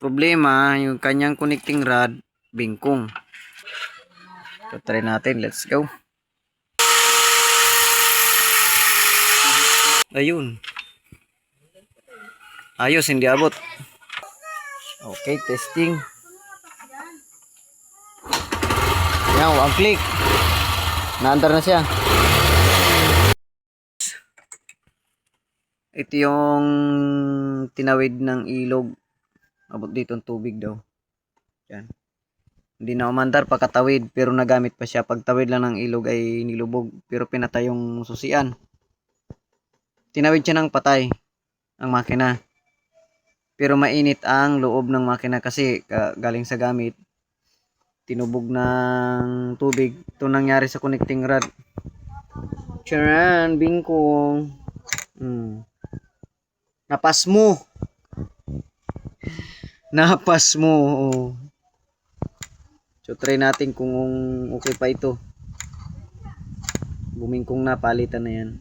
Problema, yung kanyang connecting rod, bingkong. So, try natin. Let's go. Ayun. Ayos, hindi abot. Okay, testing. Yan, one click. Naandar na siya. Ito yung tinawid ng ilog. Abot dito ang tubig daw. Yan. Hindi na umandar pagkatawid pero nagamit pa siya. Pagtawid lang ng ilog ay nilubog pero pinatay yung susian. Tinawid siya ng patay ang makina. Pero mainit ang loob ng makina kasi galing sa gamit. Tinubog ng tubig. Ito nangyari sa connecting rod. Charan, bingkong. Napas mo. Napas mo. So try natin kung okay pa ito. Bumingkong na, palitan na yan.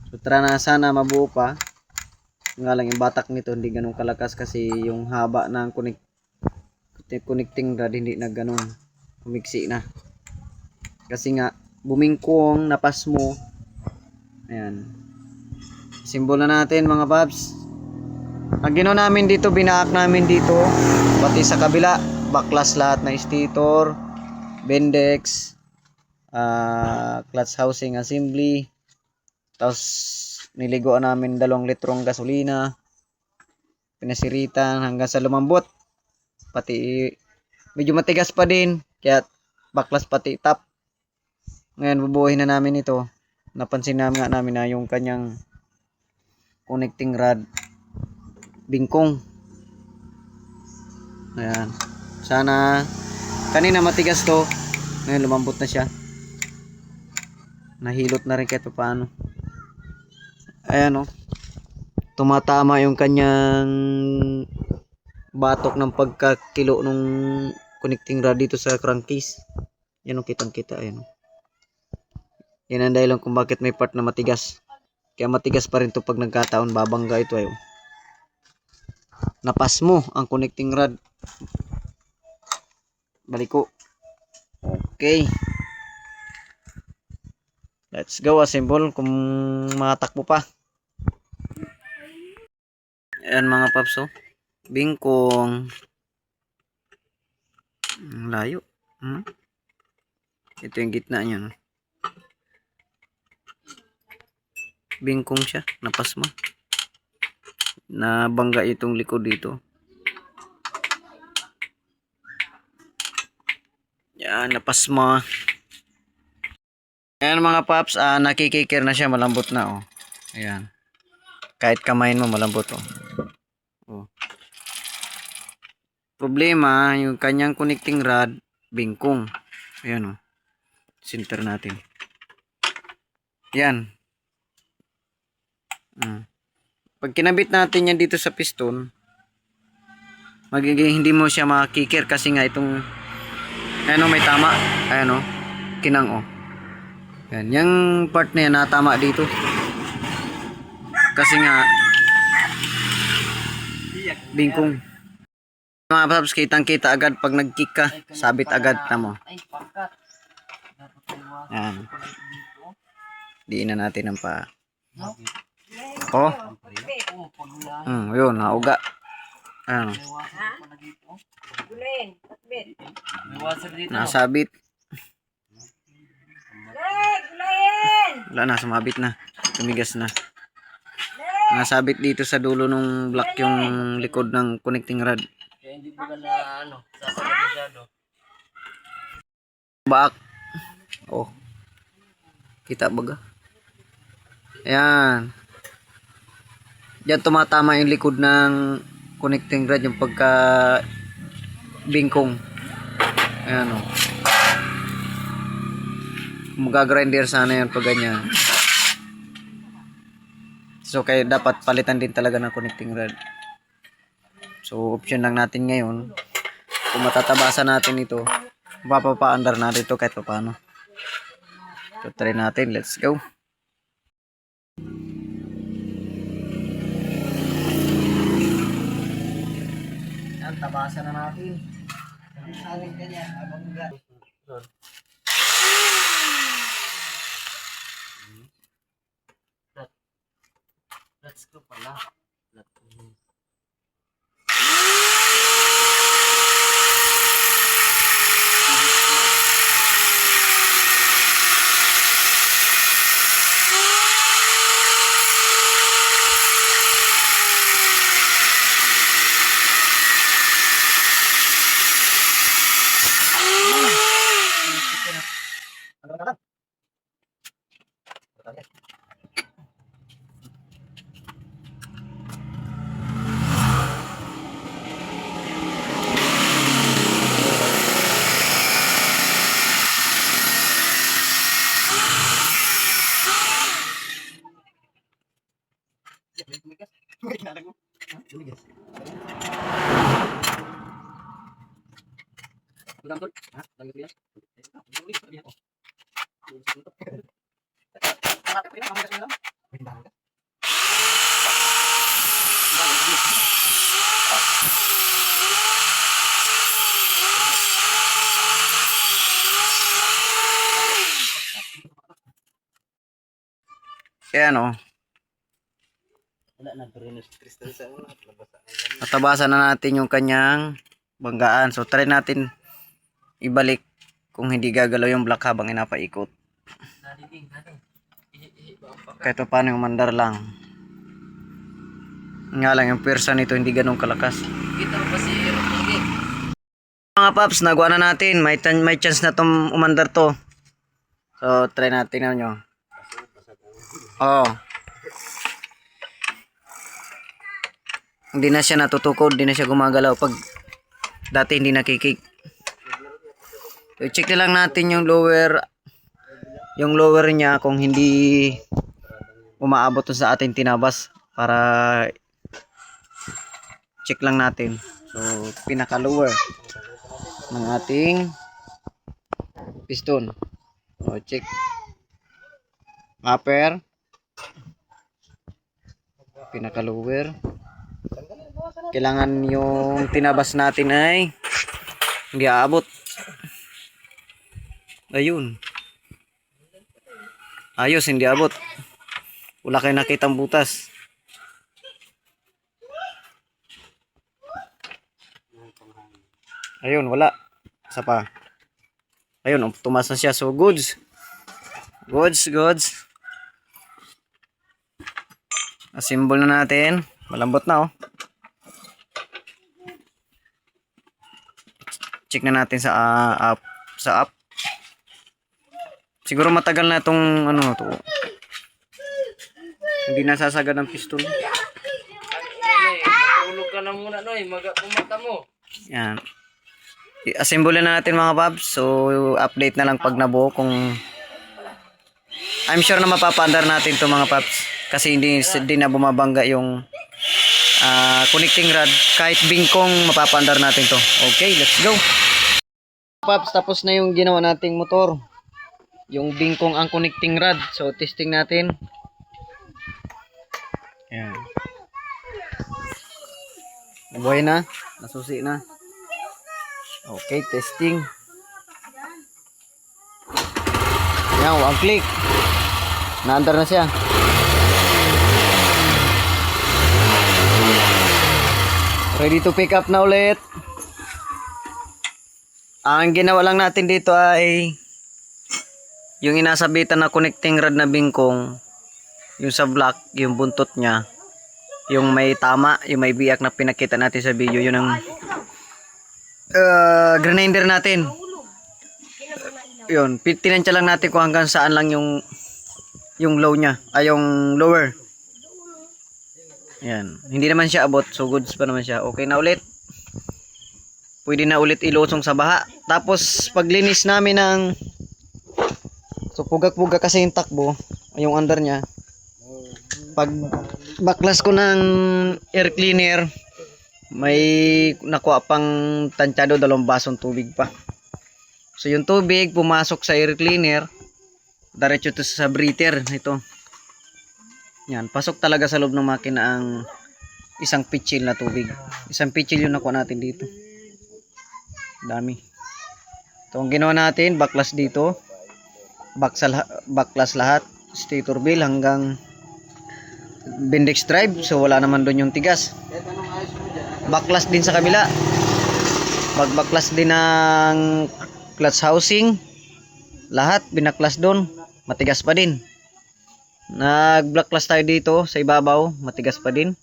So try na, sana mabuo pa. Nga lang yung batak nito hindi ganun kalakas kasi yung haba ng connecting rod hindi na ganun. Umiksi na. Kasi nga bumingkong, napas mo. Ayan. Simbolo na natin mga paps. Ang ginawa namin dito, binaak namin dito pati sa kabila, baklas lahat na stator, bendex, clutch housing assembly, tapos niligoan namin 2 litrong gasolina, pinasiritan hanggang sa lumambot, pati medyo matigas pa din kaya baklas pati top. Ngayon bubuuhin na namin ito. Napansin namin na yung kanyang connecting rod bingkong. Ayan. Sana kanina matigas to. Ngayon lumambot na siya. Nahilot na rin kahit paano. Ayan o. Tumatama yung kanyang batok ng pagkakilo nung connecting rod dito sa crankcase. Yan o, kitang kita. Ayan o. Yan ang dahilan kung bakit may part na matigas. Kaya matigas pa rin to pag nagkataon. Babangga ito ayo. Napas mo ang connecting rod. Baliko. Okay. Let's go, assemble kung makatakbo pa. Ayan mga paps, oh. Bingkong. Layo. Ito yung gitna niya, no? Bingkong siya. Napas mo. Nabangga itong likod dito. Yan, napas mo. Ayan mga paps, nakikikir na siya, malambot na oh. Ayan. Kahit kamayin mo malambot oh. Oh. Problema, yung kanyang connecting rod, bingkong. Ayan oh. Center natin. Yan. Pag kinabit natin yan dito sa piston, magiging hindi mo siya makikir kasi nga itong ayan o, may tama. Ayan o, kinang o. Yan, yung part na yan natama dito. Kasi nga bingkong. Mga paps, kitang kita agad pag nag-kick ka, sabit agad tamo. Yan. Diin na natin ang pa. Oh. Yun, nauga. Ano? Nasabit. Wala na, sumabit na. Tumigas na. Nasabit dito sa dulo ng block yung likod ng connecting rod. Kaya hindi ba na sasabit masyado. Baak. Oh. Kita baga. Ayan. Diyan tumatama yung likod ng connecting rod, yung pagka bingkong. Ayan o. Magagrinder sana yan pag ganyan. So kaya dapat palitan din talaga ng connecting rod. So option lang natin ngayon. Kung matatabasan natin ito, papapaandar natin ito kahit paano. So try natin, let's go. Yan, tabasan na natin. Saling ganyan, abangga. Let's go pala. Yan o. Wala na Prinus Crystal sa una. Natabasan na natin yung kanyang banggaan. So try natin ibalik kung hindi gagalaw yung block habang inapaikot. Kahit pa paano yung mandar lang. Nga lang yung pwersa nito hindi ganun kalakas. Kita mo ba si Rocky? Mga paps, nagawa na natin. May chance na itong umandar to. So try natin na nyo. Oo. Hindi na siya natutukod, hindi na siya gumagalaw pag dati hindi nakikik. So, check na lang natin yung lower niya kung hindi umaabot to sa ating tinabas para check lang natin. So pinaka lower ng ating piston. So check upper, pinaka lower. Kailangan yung tinabas natin ay hindi aabot. Ayun. Ayos, hindi abot. Wala kayo nakitang butas. Ayun, wala. Isa pa. Ayun, tumas na siya. So, goods. Goods. Asimbol na natin. Malambot na, oh. Check na natin sa up. Siguro matagal na itong ano to. Hindi nasasagad ang piston. Matulog ka na muna, Noy. Pumata mo. Yan. I-assemble na natin mga paps. So, update na lang pag nabuo kung I'm sure na mapapaandar natin to mga paps. Kasi hindi na bumabangga yung connecting rod. Kahit bingkong mapapaandar natin to. Okay, let's go. Paps, tapos na yung ginawa nating motor. Yung bingkong ang connecting rod. So, testing natin. Yan. Buhay na. Nasusi na. Okay, testing. Yan, one click. Naandar na siya. Ready to pick up na ulit. Ang ginawa lang natin dito ay yung inasabitan na connecting rod na bingkong, yung sa block, yung buntot niya, yung may tama, yung may biyak na pinakita natin sa video, yun ang grinder natin. Yun, tinansya lang natin kung hanggang saan lang yung low niya, ay yung lower. Yan, hindi naman siya abot, so goods pa naman siya. Okay na ulit. Pwede na ulit ilusong sa baha. Tapos paglinis namin ng so pugak-pugak kasi yung takbo, yung under niya. Pag baklas ko ng air cleaner, may nakuha pang tansyado, 2 basong tubig pa. So yung tubig pumasok sa air cleaner, diretso to sa breather ito. Yan, pasok talaga sa loob ng makina ang isang pitchil na tubig. Isang pitchil yung nakuha natin dito. Dami. Ito ang ginawa natin, baklas dito. Baklas lahat. Stator bill hanggang Bendix drive. So wala naman doon yung tigas. Baklas din sa kabila. Magbaklas din ng clutch housing. Lahat binaklas doon. Matigas pa din. Nag-blacklas tayo dito sa ibabaw, matigas pa din.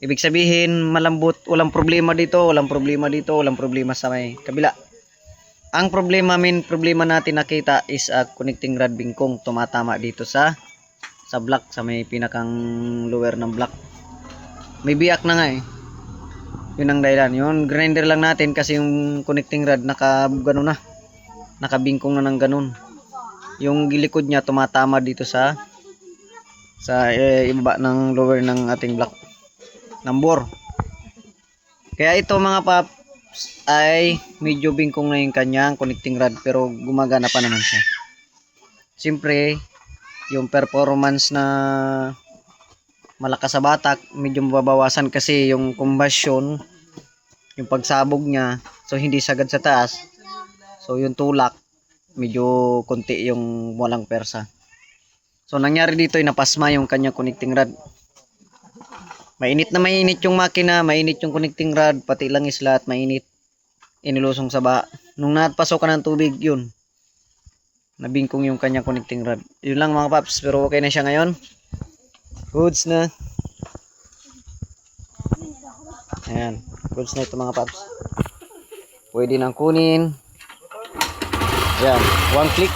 Ibig sabihin, malambot, walang problema dito, walang problema dito, walang problema sa may kabila. Ang problema natin nakita is connecting rod bingkong tumatama dito sa block, sa may pinakang lower ng block. May biyak na nga eh. Yun ang dahilan. Yun, grinder lang natin kasi yung connecting rod gano na. Nakabingkong na ng ganun. Yung gilikod niya tumatama dito sa ibaba ng lower ng ating block number. Kaya ito mga paps ay medyo bingkong na yung kanyang connecting rod pero gumagana pa naman siya. Siyempre yung performance na malakas sa batak medyo mababawasan kasi yung combustion, yung pagsabog niya, so hindi sagad sa taas, so yung tulak medyo konti yung walang persa. So nangyari dito ay napasma yung kanya connecting rod. Mainit yung makina, mainit yung connecting rod, pati lang islat, mainit. Inilusong sa baha. Nung napasokan ng tubig, yun. Nabingkong yung kanya connecting rod. Yun lang mga paps, pero okay na siya ngayon. Goods na. Ayan, goods na ito mga paps. Pwede nang kunin. Ayan, one click.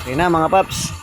Okay na mga paps.